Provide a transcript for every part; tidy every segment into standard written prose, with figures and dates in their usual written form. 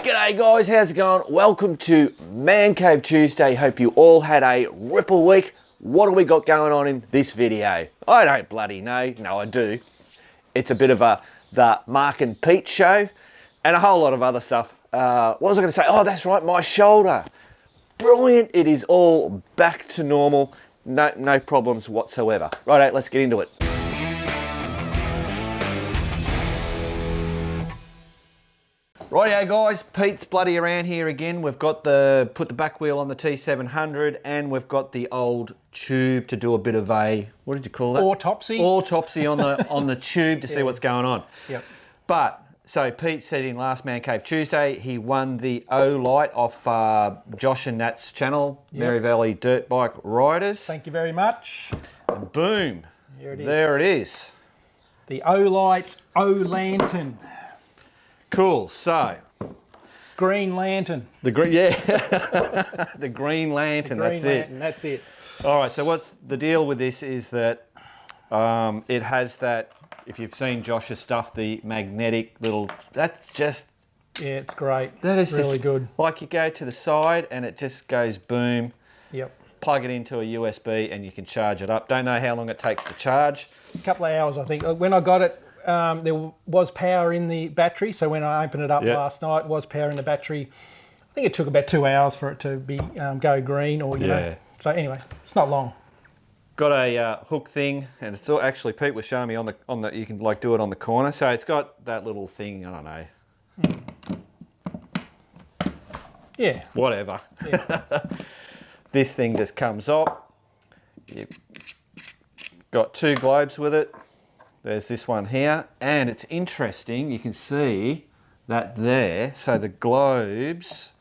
G'day guys, how's it going? Welcome to Man Cave Tuesday. Hope you all had a ripple week. What do we got going on in this video? I don't bloody know. No, I do. It's a bit of the Mark and Pete show and a whole lot of other stuff. What was I going to say? Oh, that's right, my shoulder. Brilliant. It is all back to normal. No problems whatsoever. Righto, let's get into it. Rightio guys, Pete's bloody around here again. We've got put the back wheel on the T700 and we've got the old tube to do a bit of a, what did you call that? Autopsy. Autopsy on the tube to see what's going on. Yep. But, so Pete said in last Man Cave Tuesday, he won the Olight off Josh and Nat's channel, Mary Valley Dirt Bike Riders. Thank you very much. And boom, Here it is. there it is. The Olight O-Lantern. Cool, so. Green Lantern. The green, yeah, the green lantern, That's it. All right, so what's the deal with this is that it has that, if you've seen Josh's stuff, the magnetic little, that's just... Yeah, it's great. That is really just good. Like you go to the side and it just goes boom. Yep. Plug it into a USB and you can charge it up. Don't know how long it takes to charge. A couple of hours, I think. When I got it, there was power in the battery, so when I opened it up last night, was power in the battery. I think it took about 2 hours for it to be go green, or you know. So anyway, it's not long. Got a hook thing, and it's still actually Pete was showing me on the you can like do it on the corner. So it's got that little thing. I don't know. Yeah. Whatever. Yeah. This thing just comes up. You've got two globes with it. There's this one here, and it's interesting, you can see that there, so the globes,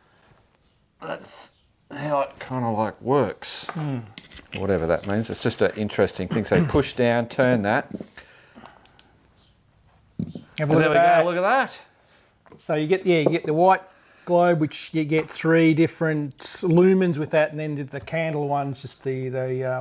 that's how it kind of like works, whatever that means. It's just an interesting thing. So push down, turn that, Have and a look there we at that. go, look at that. So you get the white globe, which you get 3 different lumens with that, and then the candle one's just the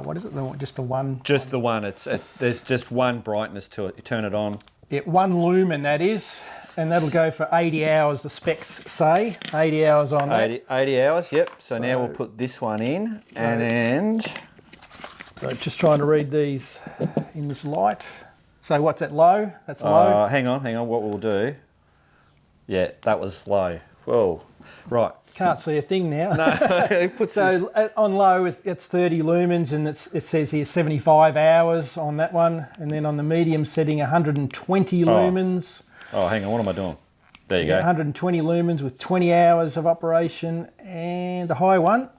what is it? Just the one. Just the one. There's just one brightness to it. You turn it on. Yeah, 1 lumen that is, and that'll go for 80 hours. The specs say 80 hours on 80 hours. Yep. So now we'll put this one in, and so just trying to read these in this light. So what's that low? That's low. hang on. What we'll do? Yeah, that was low. Whoa, right. Can't see a thing now. No, it puts So on low it's 30 lumens, and it says here 75 hours on that one, and then on the medium setting 120 lumens. Oh, hang on, what am I doing? There you go. 120 lumens with 20 hours of operation, and the high one,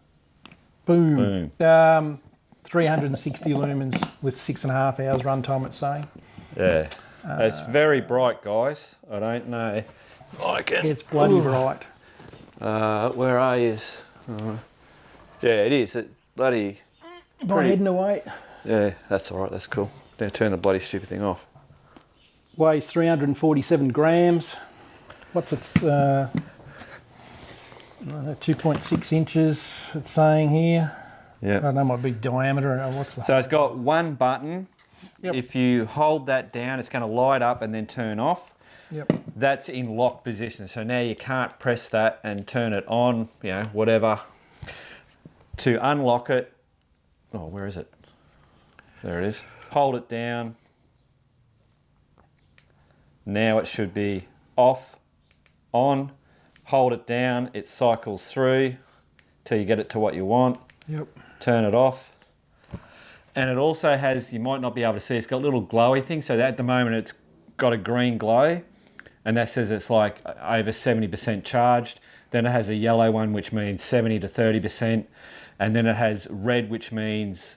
boom. 360 lumens with 6.5 hours runtime, it's saying. Yeah, it's very bright, guys. I don't know. It's bloody bright. Where are you? Yeah, it is. It bloody. By heading away. Yeah, that's all right. That's cool. Now turn the bloody stupid thing off. Weighs 347 grams. What's its 2.6 inches? It's saying here. Yeah. I don't know, it might be diameter. What's the? So it's got one button. Yep. If you hold that down, it's going to light up and then turn off. Yep. That's in lock position. So now you can't press that and turn it on, you know, whatever. To unlock it, oh, where is it? There it is. Hold it down. Now it should be off, on. Hold it down, it cycles through till you get it to what you want. Yep. Turn it off. And it also has, you might not be able to see, it's got little glowy things. So at the moment it's got a green glow, and that says it's like over 70% charged. Then it has a yellow one, which means 70 to 30%. And then it has red, which means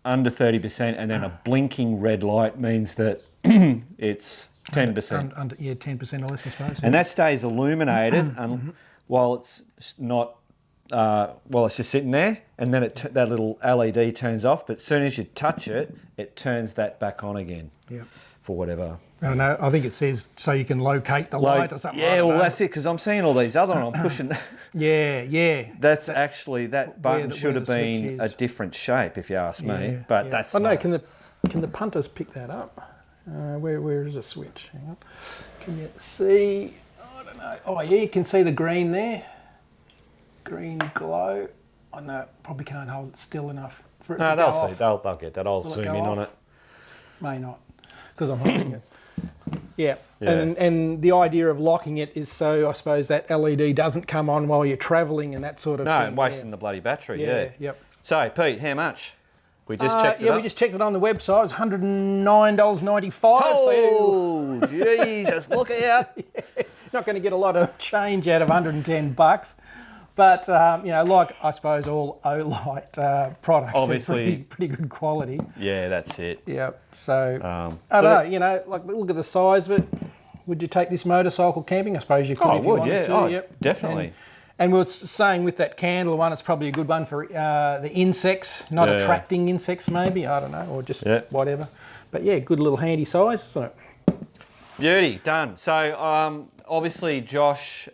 under 30%. And then a blinking red light means that it's 10%. Yeah, 10% or less, I suppose. And that stays illuminated while it's not, while it's just sitting there. And then that little LED turns off. But as soon as you touch it, it turns that back on again. Yep. For whatever. I don't know, I think it says so you can locate the light or something. Yeah, well, that's it, because I'm seeing all these other ones. I'm pushing. Yeah. That's actually, that button should have the switch been a different shape, if you ask me. But that's. Oh no, can the punters pick that up? Where is the switch? Hang on. Can you see? I don't Oh yeah, you can see the green there. Green glow. I know, probably can't hold it still enough for it to go they'll off. see. They'll get that. I'll zoom in on it. May not, because I'm holding it. Yeah. And the idea of locking it is so, I suppose, that LED doesn't come on while you're travelling and that sort of thing. No, and wasting the bloody battery, yeah. Yep. So, Pete, how much? We just checked it Yeah, up. we just checked it on the website. It was $109.95. Oh, Jesus, look out. Not going to get a lot of change out of $110. But, you know, like I suppose all Olight products, obviously, are pretty good quality. Yeah, that's it. Yeah, so, I don't know, you know, like look at the size of it. Would you take this motorcycle camping? I suppose you could if you wanted to. Yep. Definitely. And we were saying with that candle one, it's probably a good one for the insects, not attracting insects maybe, I don't know, or just whatever. But yeah, good little handy size, isn't it? Beauty, done. So obviously Josh,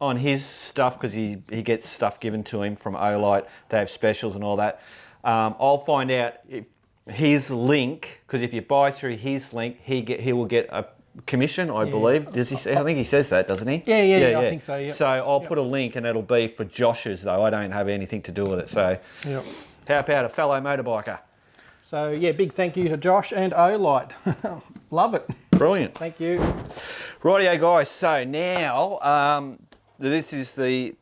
on his stuff, because he gets stuff given to him from Olight, they have specials and all that. I'll find out if his link, because if you buy through his link, he will get a commission, I believe. Does he? I think he says that, doesn't he? Yeah, I think so. Yeah. So I'll put a link, and it'll be for Josh's though. I don't have anything to do with it. So how about a fellow motorbiker? So yeah, big thank you to Josh and Olight. Love it. Brilliant. Thank you. Rightio, guys. So now this is the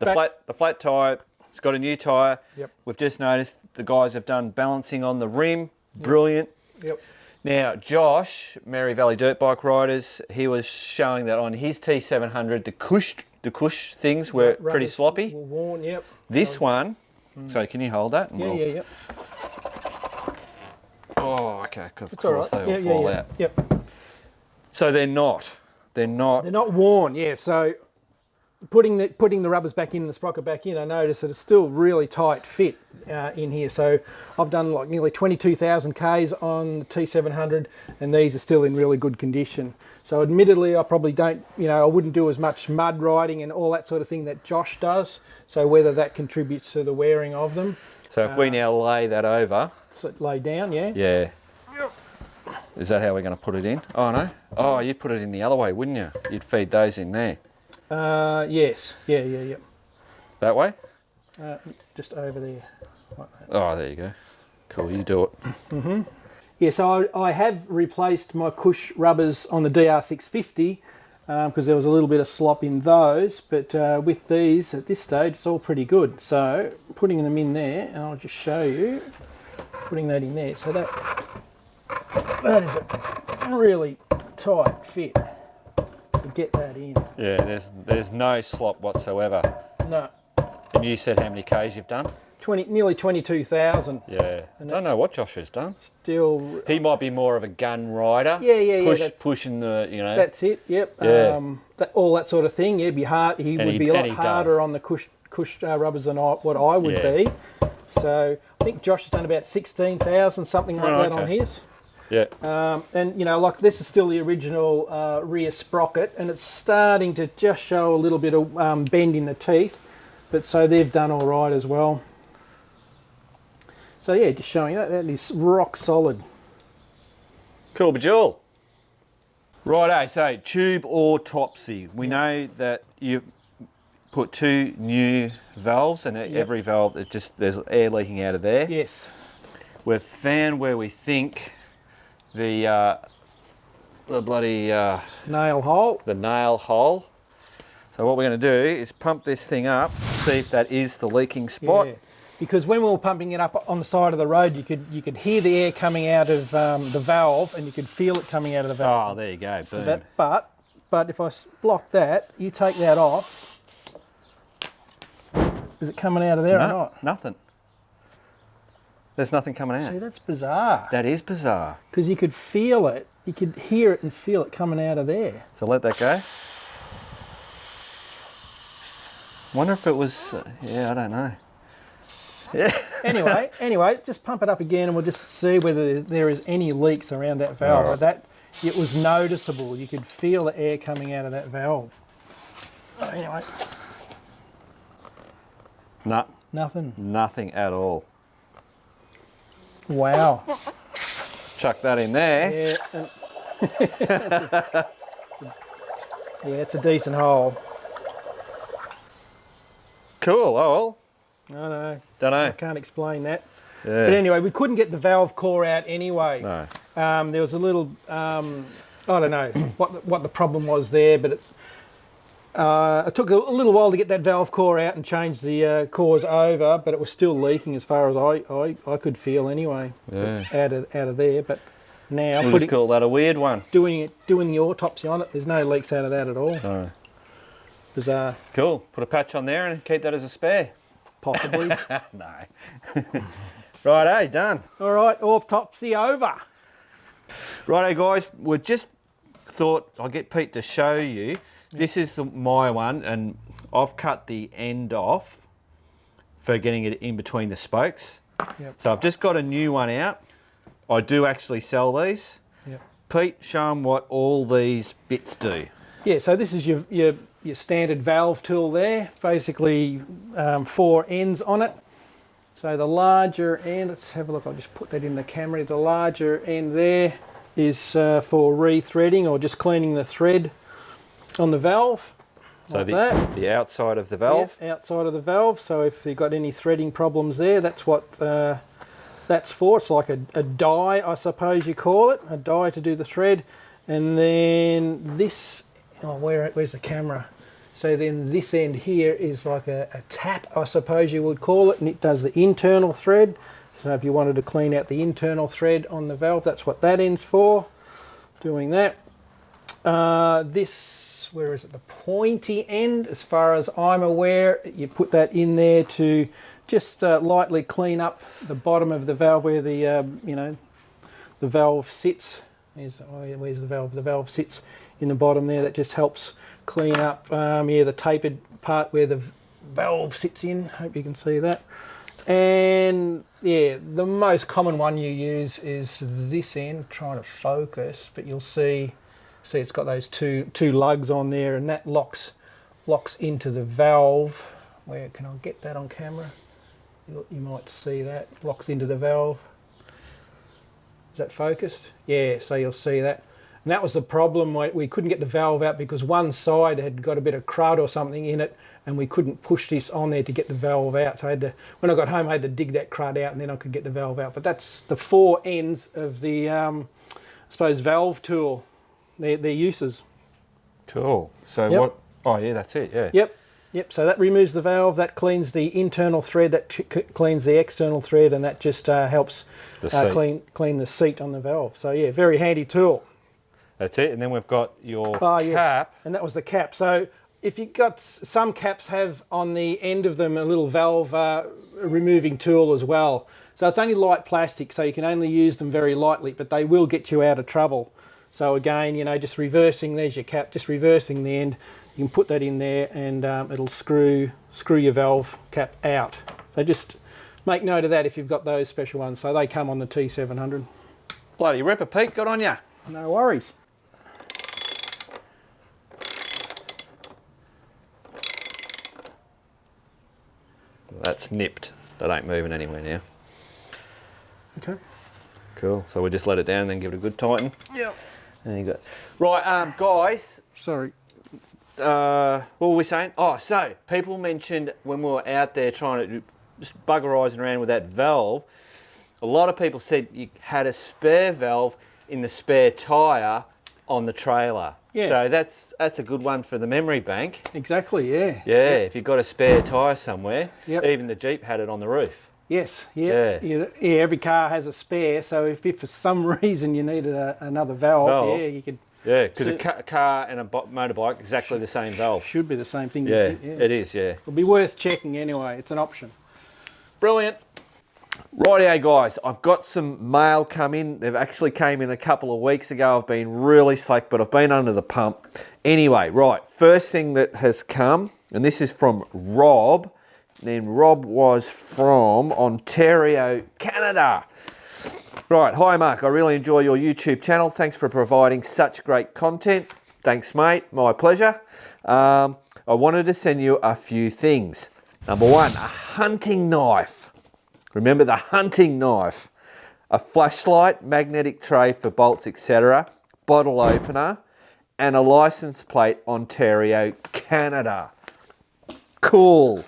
flat tyre. It's got a new tyre. Yep. We've just noticed the guys have done balancing on the rim. Brilliant. Yep. Now, Josh, Mary Valley Dirt Bike Riders, he was showing that on his T700, the cush things were pretty sloppy. Were worn, yep. This one, so can you hold that? Yeah. Oh, okay. Of It's course all right. they will fall out. Yep. So they're not. They're not worn, yeah. So putting the rubbers back in and the sprocket back in, I noticed that it's still really tight fit in here. So I've done like nearly 22,000 Ks on the T700 and these are still in really good condition. So admittedly, I probably don't, I wouldn't do as much mud riding and all that sort of thing that Josh does. So whether that contributes to the wearing of them. So if we now lay that over. So lay down, yeah? Yeah. Is that how we're going to put it in? Oh, no. Oh, you'd put it in the other way, wouldn't you? You'd feed those in there. Yes. Yeah. That way? Just over there. Like that. Oh, there you go. Cool, you do it. Mm-hmm. Yeah, so I have replaced my Cush rubbers on the DR650 because there was a little bit of slop in those, but with these at this stage it's all pretty good. So putting them in there, and I'll just show you, putting that in there. So that is a really tight fit to get that in. Yeah, there's no slop whatsoever. No. And you said how many Ks you've done? Nearly 22,000. Yeah. I don't know what Josh has done. Still. He might be more of a gun rider. Yeah. Pushing the, That's it. Yep. Yeah. All that sort of thing. Yeah, it'd be hard. He would be a lot harder on the Cush rubbers than what I would be. So I think Josh has done about 16,000, something like that on his. Yeah. And like this is still the original rear sprocket, and it's starting to just show a little bit of bend in the teeth, but so they've done all right as well. So yeah, just showing that is rock solid. Cool, bejewel. Righto, so tube autopsy. We know that you put 2 new valves, and every valve, there's air leaking out of there. Yes. We've found where we think the bloody nail hole. The nail hole. So what we're going to do is pump this thing up, see if that is the leaking spot. Yeah. Because when we were pumping it up on the side of the road, you could hear the air coming out of the valve, and you could feel it coming out of the valve. Oh, there you go. Boom. But if I block that, you take that off. Is it coming out of there or not? Nothing. There's nothing coming out. See, that's bizarre. That is bizarre. Because you could feel it, you could hear it and feel it coming out of there. So let that go. Wonder if it was, I don't know. Yeah. Anyway, just pump it up again and we'll just see whether there is any leaks around that valve. Right. That it was noticeable. You could feel the air coming out of that valve. Anyway. No. Nothing. Nothing at all. Wow. Chuck that in there. Yeah. Yeah, it's a decent hole. Cool. Oh, I know. don't know. I can't explain that. Yeah. But anyway, we couldn't get the valve core out anyway. No. There was a little, I don't know what the problem was there, but it took a little while to get that valve core out and change the cores over, but it was still leaking as far as I could feel anyway. Yeah. Out of there, but now We'll just call that a weird one. doing the autopsy on it, there's no leaks out of that at all. No. Bizarre. Cool. Put a patch on there and keep that as a spare. Possibly. No. Righto, done. All right, autopsy over. Righto, guys. We just thought I'll get Pete to show you. This is my one, and I've cut the end off for getting it in between the spokes. Yep. So I've just got a new one out. I do actually sell these. Yep. Pete, show them what all these bits do. Yeah, so this is your standard valve tool there. Basically 4 ends on it. So the larger end, let's have a look, I'll just put that in the camera. The larger end there is for re-threading or just cleaning the thread on the valve. So like the outside of the valve? Yeah, outside of the valve. So if you've got any threading problems there, that's what that's for. It's like a die, I suppose you call it, a die to do the thread. And then this, where's the camera? So then this end here is like a tap, I suppose you would call it, and it does the internal thread. So if you wanted to clean out the internal thread on the valve, that's what that end's for, doing that. This, where is it, the pointy end, as far as I'm aware, you put that in there to just lightly clean up the bottom of the valve where the, the valve sits. Where's the valve? The valve sits in the bottom there. That just helps clean up the tapered part where the valve sits in. Hope you can see that. And yeah, the most common one you use is this end. Trying to focus, but you'll see it's got those two lugs on there, and that locks into the valve. Where can I get that on camera? You might see that locks into the valve. Is that focused? Yeah, so you'll see that. And that was the problem. We couldn't get the valve out because one side had got a bit of crud or something in it, and we couldn't push this on there to get the valve out. So I had to, when I got home, I had to dig that crud out, and then I could get the valve out. But that's the 4 ends of the, I suppose, valve tool, their uses. Cool. So Yep. what? Oh yeah, that's it. Yeah. Yep. So that removes the valve, that cleans the internal thread, that cleans the external thread, and that just helps clean the seat on the valve. So yeah, very handy tool. That's it. And then we've got your cap. Yes. And that was the cap. So if you've got, some caps have on the end of them a little valve removing tool as well. So it's only light plastic, so you can only use them very lightly, but they will get you out of trouble. So again, just reversing, there's your cap, just reversing the end. You can put that in there, and it'll screw your valve cap out. So just make note of that if you've got those special ones. So they come on the T700. Bloody ripper, Pete. Good on ya. No worries. That's nipped. That ain't moving anywhere now. Okay. Cool. So we just let it down and then give it a good tighten. Yep. There you go. Right, guys. Sorry. What were we saying? Oh, so people mentioned when we were out there trying to just buggerising around with that valve, a lot of people said you had a spare valve in the spare tyre on the trailer. Yeah. So that's a good one for the memory bank. Exactly, yeah. Yeah, if you've got a spare tyre somewhere, Yep. even the Jeep had it on the roof. Yes, yeah. Every car has a spare, so if for some reason you needed another valve, yeah, you could. Yeah, because a car and a motorbike, exactly the same valve. Should be the same thing. Yeah, it is, yeah. It'll be worth checking anyway, it's an option. Brilliant. Rightio guys, I've got some mail come in. They've actually came in a couple of weeks ago. I've been really slack, but I've been under the pump. Anyway, right, first thing that has come, and this is from Rob. Then Rob was from Ontario, Canada. Right, hi Mark, I really enjoy your YouTube channel. Thanks for providing such great content. Thanks mate, my pleasure. I wanted to send you a few things. Number 1, a hunting knife. Remember the hunting knife. A flashlight, magnetic tray for bolts, etc. Bottle opener, and a license plate, Ontario, Canada. Cool.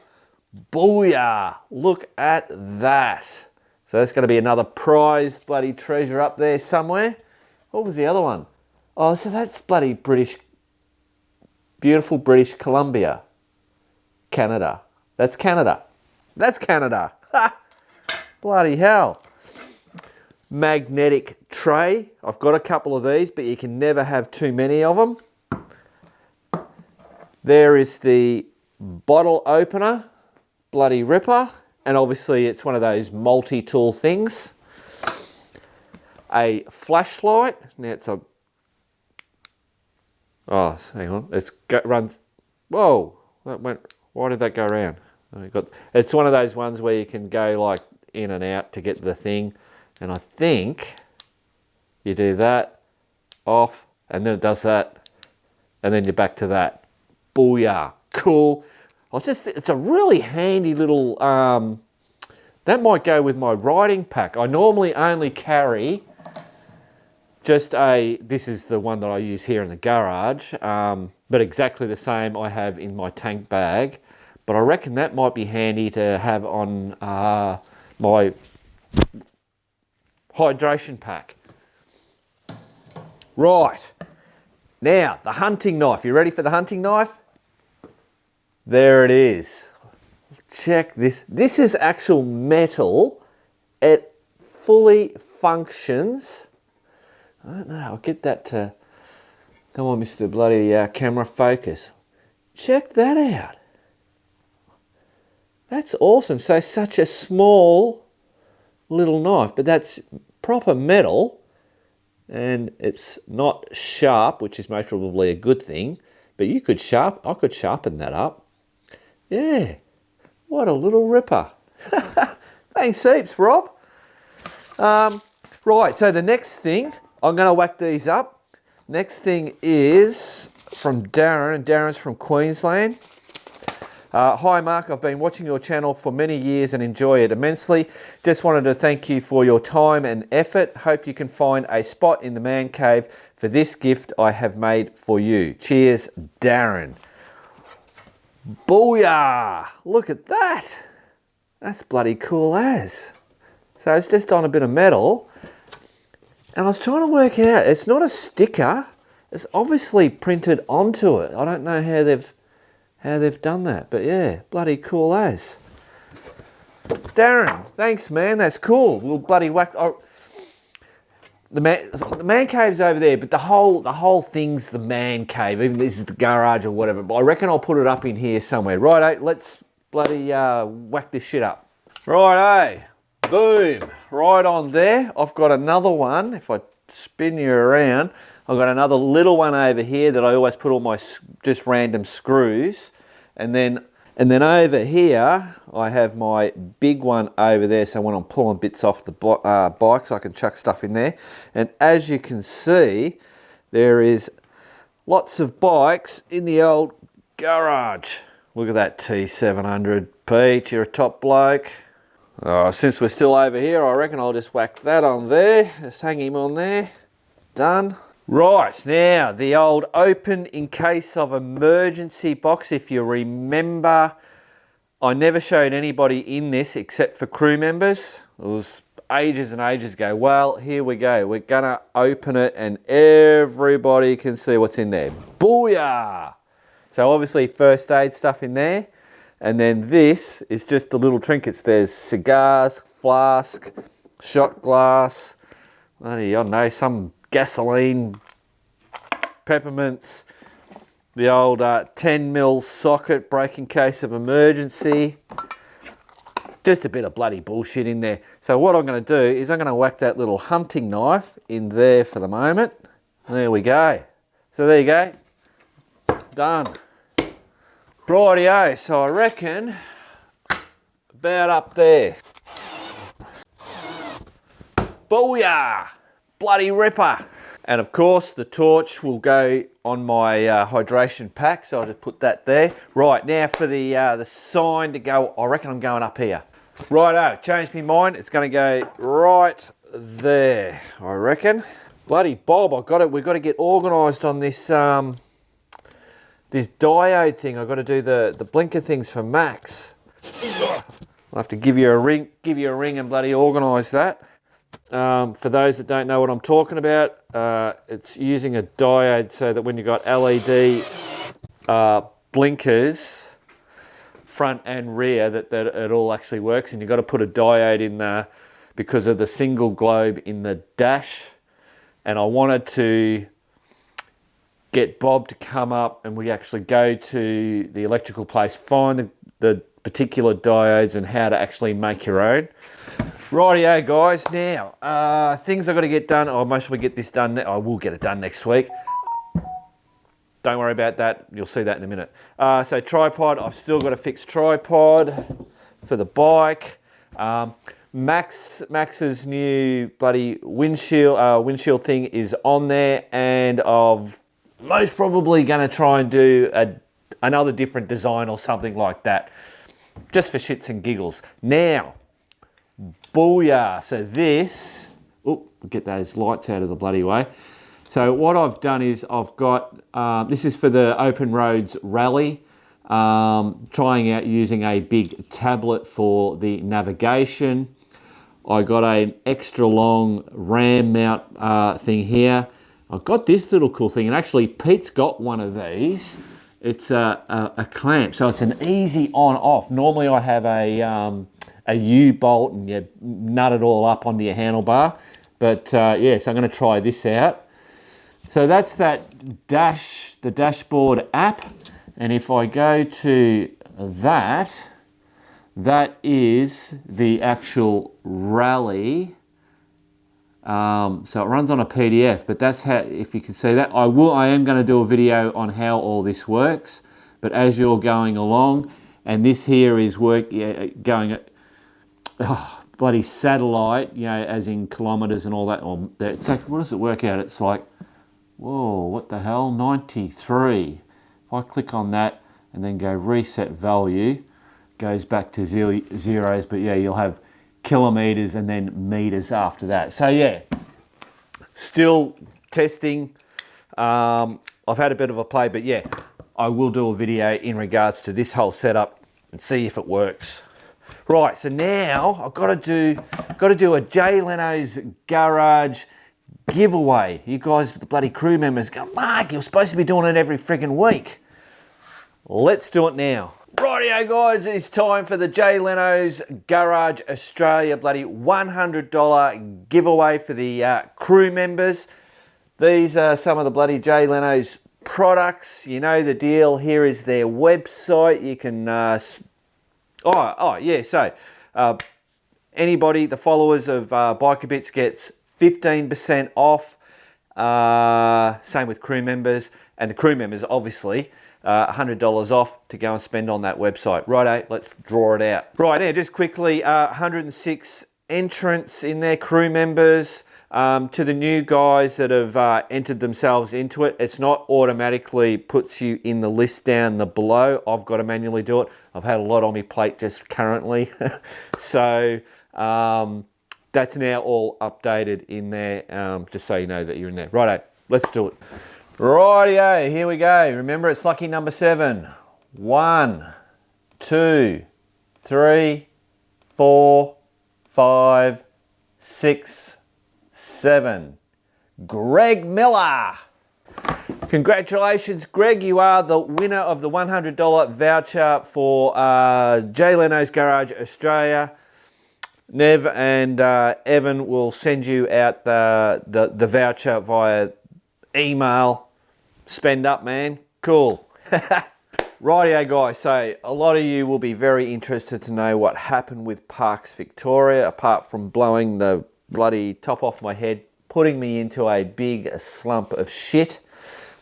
Booyah. Look at that. So that's going to be another prized bloody treasure up there somewhere. What was the other one? Oh, so that's bloody British, beautiful British Columbia. Canada. That's Canada. That's Canada. Ha! Bloody hell. Magnetic tray. I've got a couple of these, but you can never have too many of them. There is the bottle opener. Bloody ripper. And obviously it's one of those multi-tool things. A flashlight. Now it's a... Oh, hang on. Runs... Whoa. That went... Why did that go around? It's one of those ones where you can go like in and out to get the thing. And I think you do that, off, and then it does that. And then you're back to that. Booyah. Cool. It's a really handy little, that might go with my riding pack. I normally only carry just this is the one that I use here in the garage, but exactly the same I have in my tank bag. But I reckon that might be handy to have on my hydration pack. Right. Now, the hunting knife. You ready for the hunting knife? There it is. Check this. This is actual metal. It fully functions. I don't know. I'll get that to... Come on, Mr. Bloody camera focus. Check that out. That's awesome. So such a small little knife, but that's proper metal. And it's not sharp, which is most probably a good thing. But I could sharpen that up. Yeah, what a little ripper. Thanks heaps, Rob. Right, so the next thing, I'm going to whack these up. Next thing is from Darren, and Darren's from Queensland. Hi Mark, I've been watching your channel for many years and enjoy it immensely. Just wanted to thank you for your time and effort. Hope you can find a spot in the man cave for this gift I have made for you. Cheers, Darren. Booyah! Look at that. That's bloody cool as. So it's just on a bit of metal. And I was trying to work out, it's not a sticker. It's obviously printed onto it. I don't know how they've done that, but yeah, bloody cool as. Darren, thanks man, that's cool. We'll bloody whack. Oh, the man cave's over there, but the whole thing's the man cave. Even this is the garage or whatever. But I reckon I'll put it up in here somewhere. Righto, let's bloody whack this shit up. Righto, boom, right on there. I've got another one. If I spin you around, I've got another little one over here that I always put all my just random screws, and then over here I have my big one over there, so when I'm pulling bits off the bikes I can chuck stuff in there. And as you can see, there is lots of bikes in the old garage. Look at that T700. Pete, you're a top bloke. Since we're still over here, I reckon I'll just whack that on there. Just hang him on there. Done. Right, now the old open in case of emergency box. If you remember, I never showed anybody in this except for crew members. It was ages and ages ago. Well, here we go. We're gonna open it and everybody can see what's in there. Booyah! So obviously first aid stuff in there. And then this is just the little trinkets. There's cigars, flask, shot glass, I don't know, some gasoline, peppermints, the old 10mm socket break in case of emergency. Just a bit of bloody bullshit in there. So what I'm going to do is I'm going to whack that little hunting knife in there for the moment. There we go. So there you go. Done. Rightio, so I reckon about up there. Booyah! Bloody ripper. And of course the torch will go on my hydration pack, so I'll just put that there. Right, now for the sign to go, I reckon I'm going up here. Righto, changed my mind, it's going to go right there, I reckon. Bloody Bob, we've got to get organised on this this diode thing. I've got to do the blinker things for Max. I'll have to give you a ring and bloody organise that. For those that don't know what I'm talking about, it's using a diode so that when you've got LED blinkers, front and rear, that it all actually works. And you've got to put a diode in there because of the single globe in the dash. And I wanted to get Bob to come up and we actually go to the electrical place, find the particular diodes and how to actually make your own. Rightio guys, now things I've got to get done. I'll mostly get this done. I will get it done next week. Don't worry about that. You'll see that in a minute. So tripod, I've still got to fix tripod for the bike. Max's new bloody windshield thing is on there, and I've most probably going to try and do another different design or something like that, just for shits and giggles. Now, booyah! So this, get those lights out of the bloody way. So what I've done is I've got, this is for the Open Roads Rally, trying out using a big tablet for the navigation. I got an extra long RAM mount thing here. I've got this little cool thing, and actually Pete's got one of these. It's a clamp, so it's an easy on-off. Normally I have a U-bolt and you nut it all up onto your handlebar. But yeah, so I'm going to try this out. So that's the dashboard app. And if I go to that is the actual rally. So it runs on a PDF, but that's how, if you can see that, I am going to do a video on how all this works, but as you're going along, and this here is going at, bloody satellite, you know, as in kilometers and all that. Or it's like, what does it work out? It's like, whoa, what the hell, 93. If I click on that and then go reset value, goes back to zeros, but yeah, you'll have kilometers and then meters after that. So yeah, still testing. I've had a bit of a play, but yeah, I will do a video in regards to this whole setup and see if it works. Right, so now I've got to do a Jay Leno's Garage giveaway. You guys, the bloody crew members, go, Mark, you're supposed to be doing it every friggin' week. Let's do it now. Rightio guys, it's time for the Jay Leno's Garage Australia bloody $100 giveaway for the crew members. These are some of the bloody Jay Leno's products. You know the deal. Here is their website. You can, so anybody, the followers of Biker Bits gets 15% off. Same with crew members, and the crew members obviously $100 off to go and spend on that website. Righto, let's draw it out. Right now, just quickly, 106 entrants in there, crew members. To the new guys that have entered themselves into it, it's not automatically puts you in the list down the below. I've got to manually do it. I've had a lot on my plate just currently. So that's now all updated in there, just so you know that you're in there. Righto, let's do it. Rightio, here we go. Remember, it's lucky number 7. 1, 2, 3, 4, 5, 6, 7. Greg Miller. Congratulations, Greg. You are the winner of the $100 voucher for Jay Leno's Garage Australia. Nev and Evan will send you out the voucher via email. Spend up, man. Cool. Rightio, guys. So a lot of you will be very interested to know what happened with Parks Victoria, apart from blowing the bloody top off my head, putting me into a big slump of shit.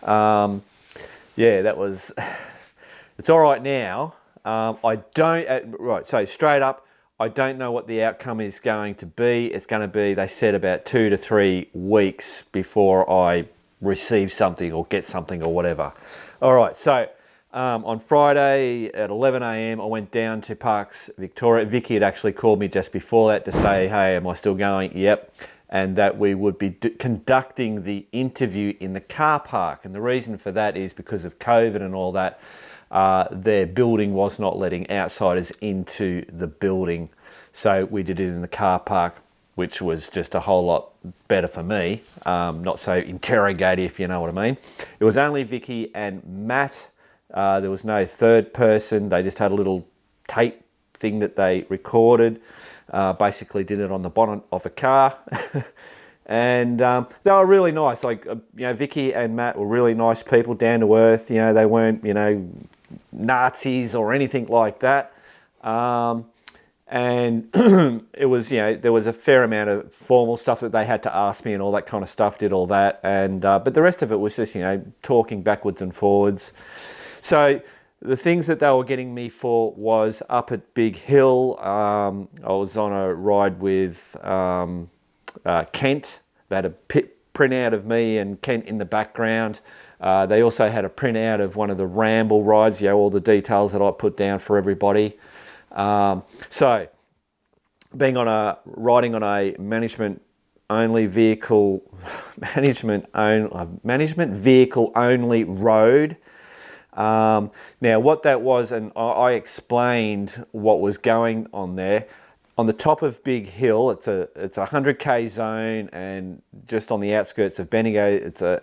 Yeah, that was... It's all right now. I don't... Right, so straight up, I don't know what the outcome is going to be. It's going to be, they said, about 2 to 3 weeks before I receive something or get something or whatever. All right, so on Friday at 11 a.m. I went down to Parks Victoria. Vicky had actually called me just before that to say, hey, am I still going? Yep. and that we would be conducting the interview in the car park. And the reason for that is because of COVID and all that, their building was not letting outsiders into the building. So we did it in the car park, which was just a whole lot better for me. Not so interrogative, if you know what I mean. It was only Vicky and Matt. There was no third person. They just had a little tape thing that they recorded. Basically did it on the bonnet of a car. And they were really nice. Like, Vicky and Matt were really nice people, down to earth. They weren't, Nazis or anything like that. And it was, there was a fair amount of formal stuff that they had to ask me and all that kind of stuff, did all that. And but the rest of it was just, talking backwards and forwards. So the things that they were getting me for was up at Big Hill. I was on a ride with Kent. They had a printout of me and Kent in the background. They also had a printout of one of the Ramble rides, all the details that I put down for everybody. So riding on a management vehicle only road. Now what that was, and I explained what was going on there. On the top of Big Hill, it's a 100k zone, and just on the outskirts of Bendigo,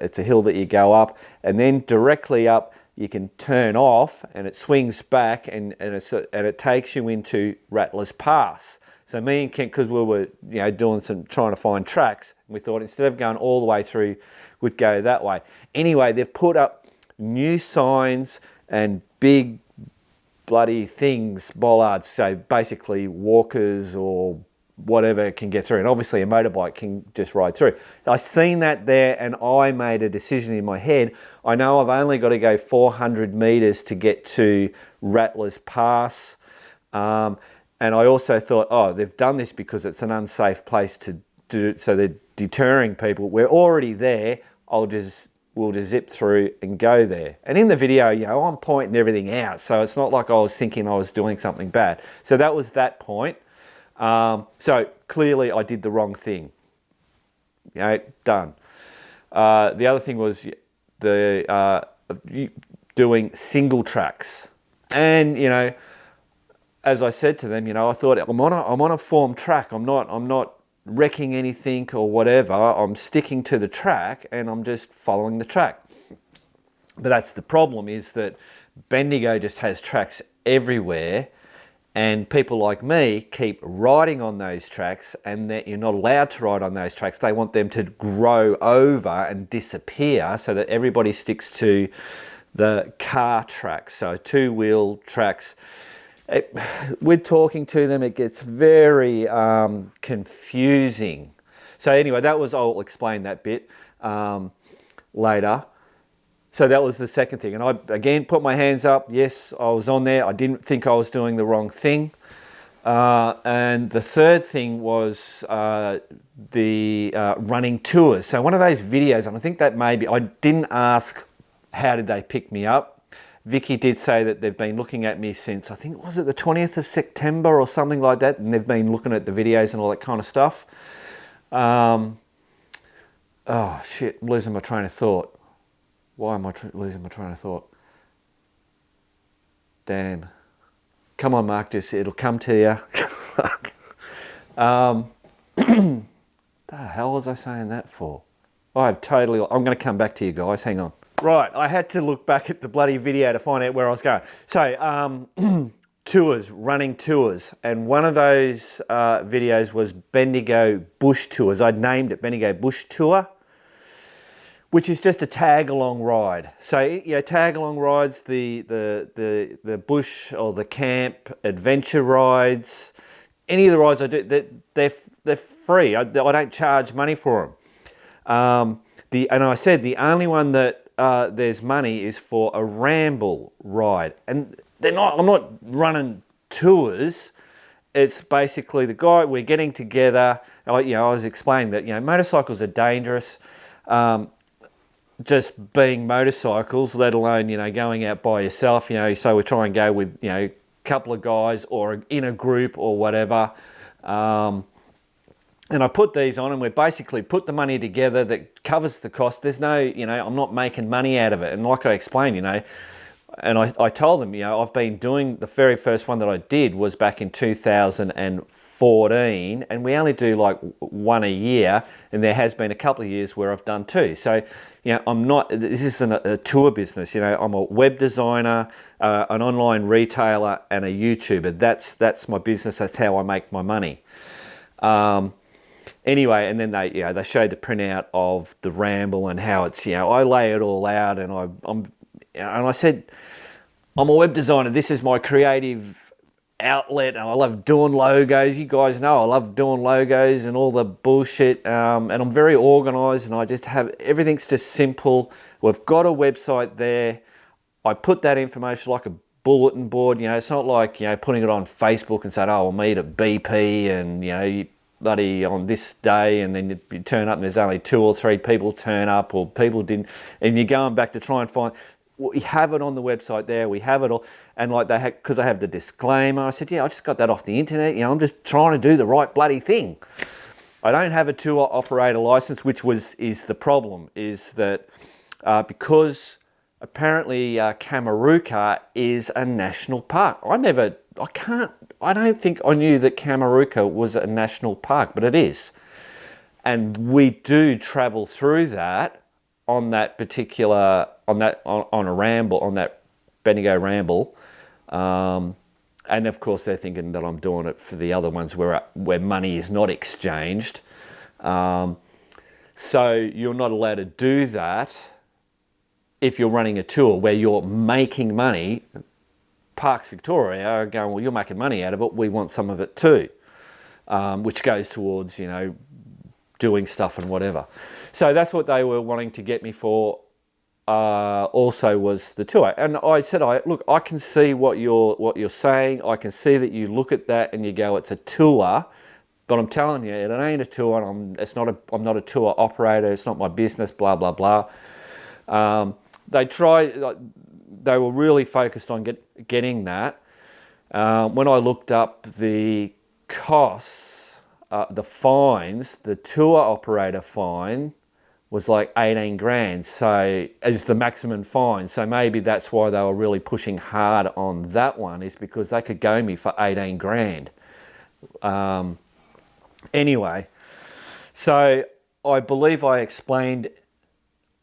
it's a hill that you go up, and then directly up you can turn off, and it swings back, and it takes you into Rattlers Pass. So me and Kent, because we were trying to find tracks, we thought instead of going all the way through, we'd go that way. Anyway, they've put up new signs and big bloody things, bollards, so basically walkers or whatever can get through, and obviously a motorbike can just ride through. I seen that there, and I made a decision in my head. I know I've only got to go 400 meters to get to Rattlers Pass, and I also thought, oh, they've done this because it's an unsafe place to do it, so they're deterring people. We're already there. We'll just zip through and go there. And in the video, I'm pointing everything out, so it's not like I was thinking I was doing something bad. So that was that point. So clearly I did the wrong thing. Done. The other thing was doing single tracks. And, as I said to them, I thought I'm on a formed track. I'm not wrecking anything or whatever. I'm sticking to the track and I'm just following the track. But that's the problem, is that Bendigo just has tracks everywhere, and people like me keep riding on those tracks, and that you're not allowed to ride on those tracks. They want them to grow over and disappear so that everybody sticks to the car tracks, so two-wheel tracks. With talking to them, it gets very confusing. So anyway, I'll explain that bit later. So that was the second thing. And I, again, put my hands up. Yes, I was on there. I didn't think I was doing the wrong thing. And the third thing was the running tours. So one of those videos, and I think that maybe, I didn't ask how did they pick me up. Vicky did say that they've been looking at me since, I think, was it the 20th of September or something like that? And they've been looking at the videos and all that kind of stuff. Oh, shit, I'm losing my train of thought. Why am I losing my train of thought? Damn. Come on, Mark, it'll come to you. The hell was I saying that for? I'm going to come back to you guys, hang on. Right, I had to look back at the bloody video to find out where I was going. So, tours, running tours. And one of those videos was Bendigo Bush Tours. I'd named it Bendigo Bush Tour, which is just a tag-along ride. So, tag-along rides, the bush or the camp adventure rides, any of the rides I do, they're free. I don't charge money for them. And I said the only one that there's money is for a ramble ride, and I'm not running tours. It's basically the guy, we're getting together. I was explaining that motorcycles are dangerous, just being motorcycles, let alone going out by yourself. So we try and go with a couple of guys or in a group or whatever. And I put these on, and we basically put the money together that covers the cost. There's no, I'm not making money out of it. And like I explained, and I told them, I've been doing, the very first one that I did was back in 2014, and we only do like one a year, and there has been a couple of years where I've done two. So, this isn't a tour business. I'm a web designer, an online retailer, and a YouTuber. That's my business. That's how I make my money. Anyway, and then they showed the printout of the ramble and how it's, I lay it all out, and I said, I'm a web designer. This is my creative outlet, and I love doing logos. You guys know I love doing logos and all the bullshit. And I'm very organized, and I just have, everything's just simple. We've got a website there. I put that information like a bulletin board. It's not like, putting it on Facebook and saying, oh, we'll meet at BP and, you bloody on this day, and then you turn up and there's only 2 or 3 people turn up, or people didn't, and you're going back to try and find. We have it on the website there. We have it all, and like they had, because I have the disclaimer. I said, I just got that off the internet. I'm just trying to do the right bloody thing. I don't have a tour operator license, which is the problem. Is that because apparently Kamaruka is a national park. I don't think I knew that Kamaruka was a national park, but it is. And we do travel through that on that particular, on a ramble, on that Bendigo ramble. And of course they're thinking that I'm doing it for the other ones where money is not exchanged. So you're not allowed to do that if you're running a tour where you're making money. Parks Victoria are going, well, you're making money out of it, we want some of it too, which goes towards, doing stuff and whatever. So that's what they were wanting to get me for, also was the tour. And I said, look, I can see what you're saying. I can see that you look at that and you go, it's a tour, but I'm telling you, it ain't a tour, and I'm not a tour operator, it's not my business, blah, blah, blah. They were really focused on getting that. When I looked up the costs, the fines, the tour operator fine was like 18 grand. So as the maximum fine. So maybe that's why they were really pushing hard on that one, is because they could go me for 18 grand. Anyway, so I believe I explained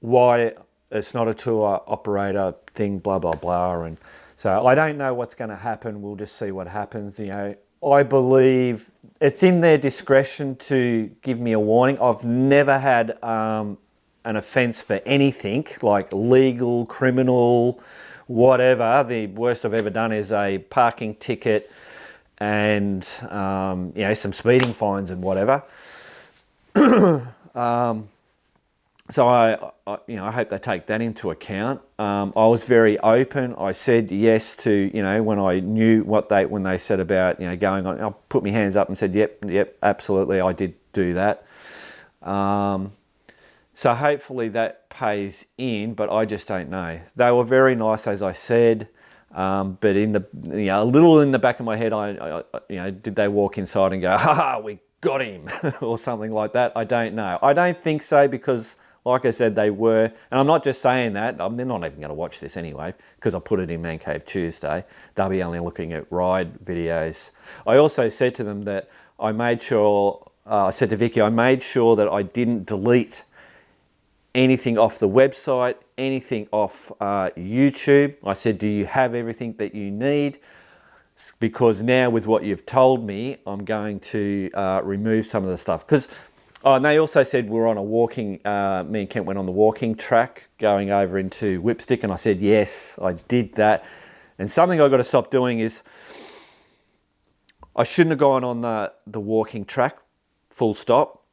why it's not a tour operator thing, blah, blah, blah. And so I don't know what's going to happen. We'll just see what happens. I believe it's in their discretion to give me a warning. I've never had an offence for anything, like legal, criminal, whatever. The worst I've ever done is a parking ticket and, some speeding fines and whatever. So I hope they take that into account. I was very open. I said yes to, when I knew when they said about, going on, I put my hands up and said, yep, absolutely, I did do that. So hopefully that pays in, but I just don't know. They were very nice, as I said, but in the, a little in the back of my head, did they walk inside and go, ha, we got him, or something like that? I don't know. I don't think so, because like I said, they were, and I'm not just saying that, they're not even going to watch this anyway, because I put it in Man Cave Tuesday. They'll be only looking at ride videos. I also said to them that I made sure, I said to Vicky, I made sure that I didn't delete anything off the website, anything off YouTube. I said, do you have everything that you need? Because now with what you've told me, I'm going to remove some of the stuff. And they also said we're on a walking, me and Kent went on the walking track going over into Whipstick, and I said, yes, I did that. And something I've got to stop doing is, I shouldn't have gone on the walking track, full stop.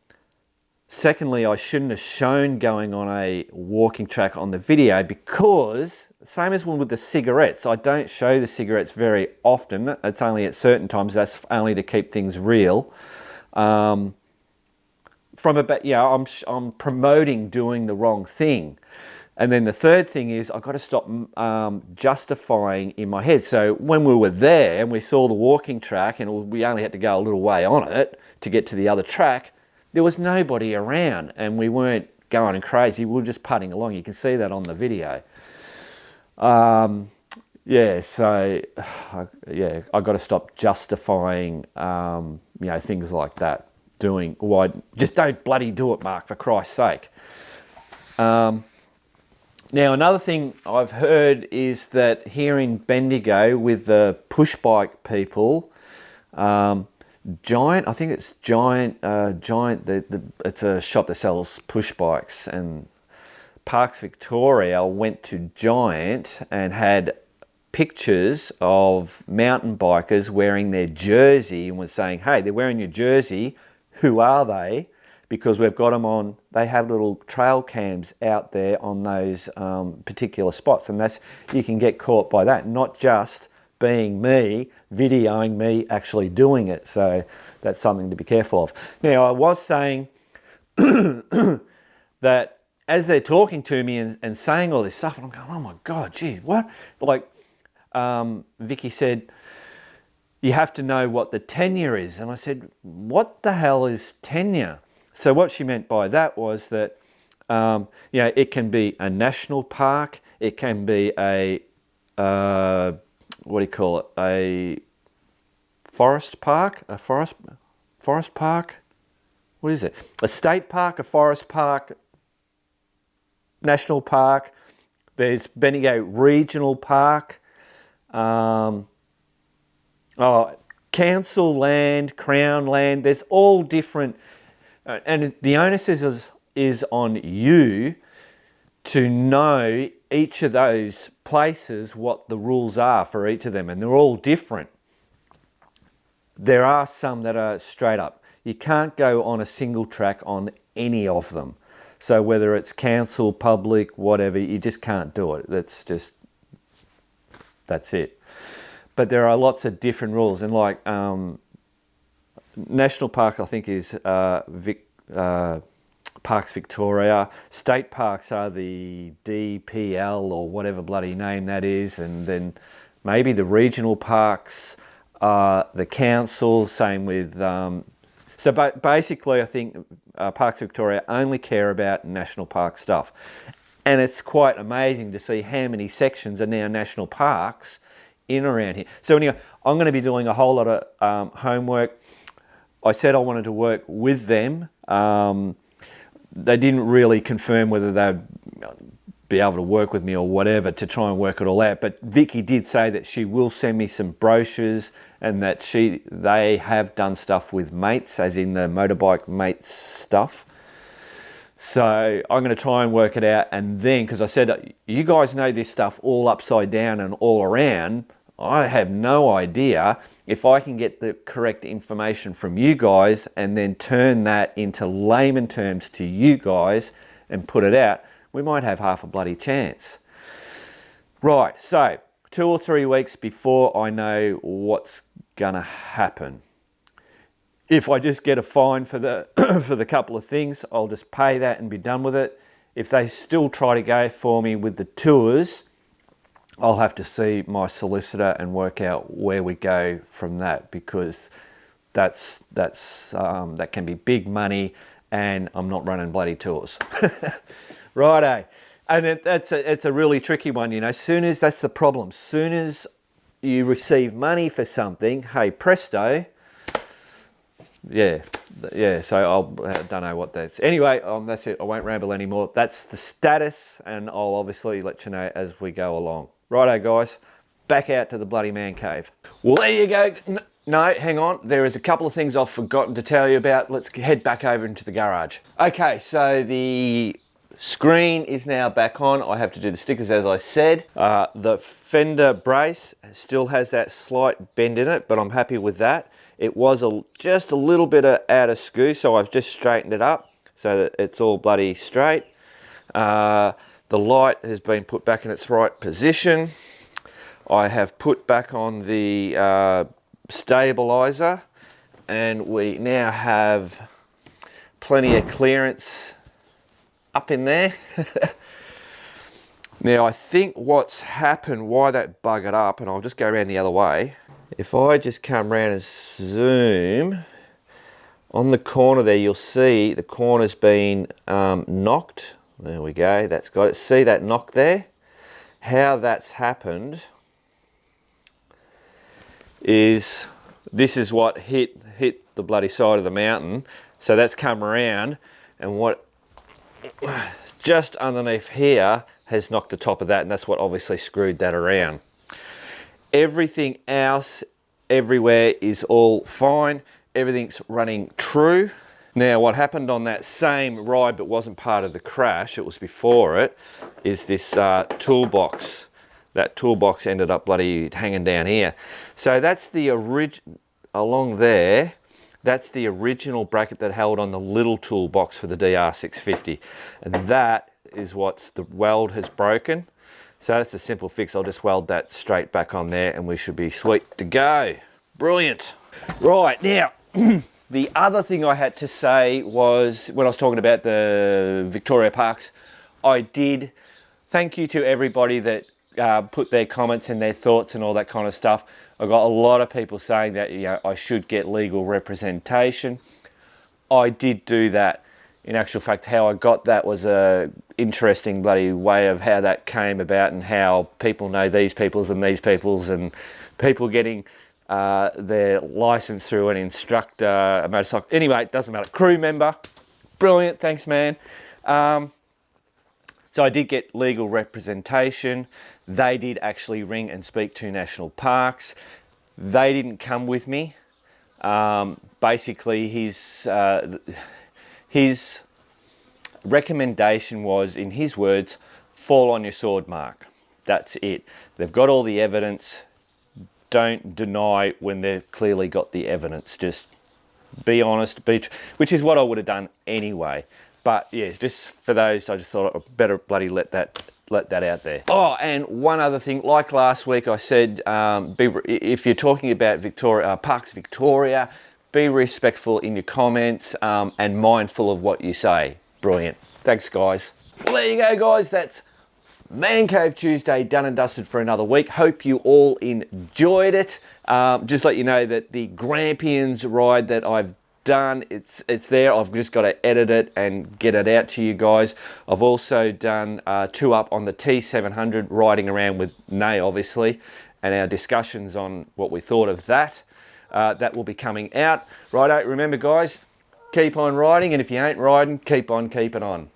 Secondly, I shouldn't have shown going on a walking track on the video, because, same as one with the cigarettes, I don't show the cigarettes very often. It's only at certain times, that's only to keep things real. I'm promoting doing the wrong thing. And then the third thing is, I've got to stop justifying in my head. So when we were there and we saw the walking track and we only had to go a little way on it to get to the other track, there was nobody around, and we weren't going crazy. We were just putting along. You can see that on the video. Yeah, so I got to stop justifying, things like that. Just don't bloody do it, Mark, for Christ's sake. Now, another thing I've heard is that here in Bendigo with the push bike people, Giant, I think it's Giant, it's a shop that sells push bikes, and Parks Victoria went to Giant and had pictures of mountain bikers wearing their jersey and was saying, hey, they're wearing your jersey, who are they? Because we've got them on, they have little trail cams out there on those particular spots, and you can get caught by that, not just being me, videoing me actually doing it. So that's something to be careful of. Now, I was saying that as they're talking to me and saying all this stuff, and I'm going, oh my God, geez, what? Like Vicky said, you have to know what the tenure is. And I said, what the hell is tenure? So what she meant by that was that, it can be a national park, it can be a, a forest park, forest park, what is it? A state park, a forest park, national park. There's Bendigo Regional Park, council land, crown land. There's all different. And the onus is on you to know each of those places, what the rules are for each of them, and they're all different. There are some that are straight up. You can't go on a single track on any of them. So whether it's council, public, whatever, you just can't do it. That's it. But there are lots of different rules, and like National Park, I think, is Parks Victoria. State parks are the DPL or whatever bloody name that is, and then maybe the regional parks are the council. Same with basically, I think Parks Victoria only care about national park stuff, and it's quite amazing to see how many sections are now national parks in around here. So anyway, I'm going to be doing a whole lot of homework. I said I wanted to work with them. They didn't really confirm whether they'd be able to work with me or whatever to try and work it all out. But Vicky did say that she will send me some brochures, and that they have done stuff with mates, as in the motorbike mates stuff. So I'm going to try and work it out, and then, because I said, you guys know this stuff all upside down and all around, I have no idea. If I can get the correct information from you guys and then turn that into layman terms to you guys and put it out, we might have half a bloody chance. Right, so 2 or 3 weeks before I know what's gonna happen. If I just get a fine for the for the couple of things, I'll just pay that and be done with it. If they still try to go for me with the tours, I'll have to see my solicitor and work out where we go from that, because that can be big money, and I'm not running bloody tours. Righto. And it's a really tricky one, that's the problem. Soon as you receive money for something, hey presto, so I don't know what that's. Anyway, that's it. I won't ramble anymore. That's the status, and I'll obviously let you know as we go along. Righto, guys, back out to the bloody man cave. Well, there you go. No, hang on. There is a couple of things I've forgotten to tell you about. Let's head back over into the garage. Okay, so the screen is now back on. I have to do the stickers, as I said. The fender brace still has that slight bend in it, but I'm happy with that. It was just a little bit out of skew, so I've just straightened it up so that it's all bloody straight. The light has been put back in its right position. I have put back on the stabilizer, and we now have plenty of clearance up in there. Now, I think what's happened, why that buggered up, and I'll just go around the other way. If I just come around and zoom, On the corner there, you'll see the corner's been knocked. There we go, that's got it. See that knock there? How that's happened is, this is what hit the bloody side of the mountain. So that's come around, and what just underneath here has knocked the top of that, and that's what obviously screwed that around. Everything else everywhere is all fine. Everything's running true. Now what happened on that same ride, but wasn't part of the crash, it was before it, is this toolbox. That toolbox ended up bloody hanging down here. So that's the along there, that's the original bracket that held on the little toolbox for the DR650. And that is what the weld has broken. So that's a simple fix. I'll just weld that straight back on there and we should be sweet to go. Brilliant. Right, now, the other thing I had to say was, when I was talking about the Victoria Parks, I did thank you to everybody that put their comments and their thoughts and all that kind of stuff. I got a lot of people saying that, you know, I should get legal representation. I did do that. In actual fact, how I got that was a interesting bloody way of how that came about, and how people know these peoples and these peoples, and people getting their license through an instructor, a motorcycle. Anyway, it doesn't matter. Crew member. Brilliant. Thanks, man. So I did get legal representation. They did actually ring and speak to National Parks. They didn't come with me. Basically, his recommendation was, in his words, fall on your sword, Mark. That's it. They've got all the evidence. Don't deny when they've clearly got the evidence. Just be honest, which is what I would have done anyway. But yeah, just for those, I just thought I better bloody let that out there. Oh, and one other thing, like last week I said, if you're talking about Victoria, Parks Victoria, be respectful in your comments and mindful of what you say. Brilliant. Thanks, guys. Well, there you go, guys. That's Man Cave Tuesday done and dusted for another week. Hope you all enjoyed it. Just let you know that the Grampians ride that I've done, it's there. I've just got to edit it and get it out to you guys. I've also done 2 up on the T700, riding around with Nay, obviously, and our discussions on what we thought of that. That will be coming out. Righto, remember guys, keep on riding, and if you ain't riding, keep on keeping on.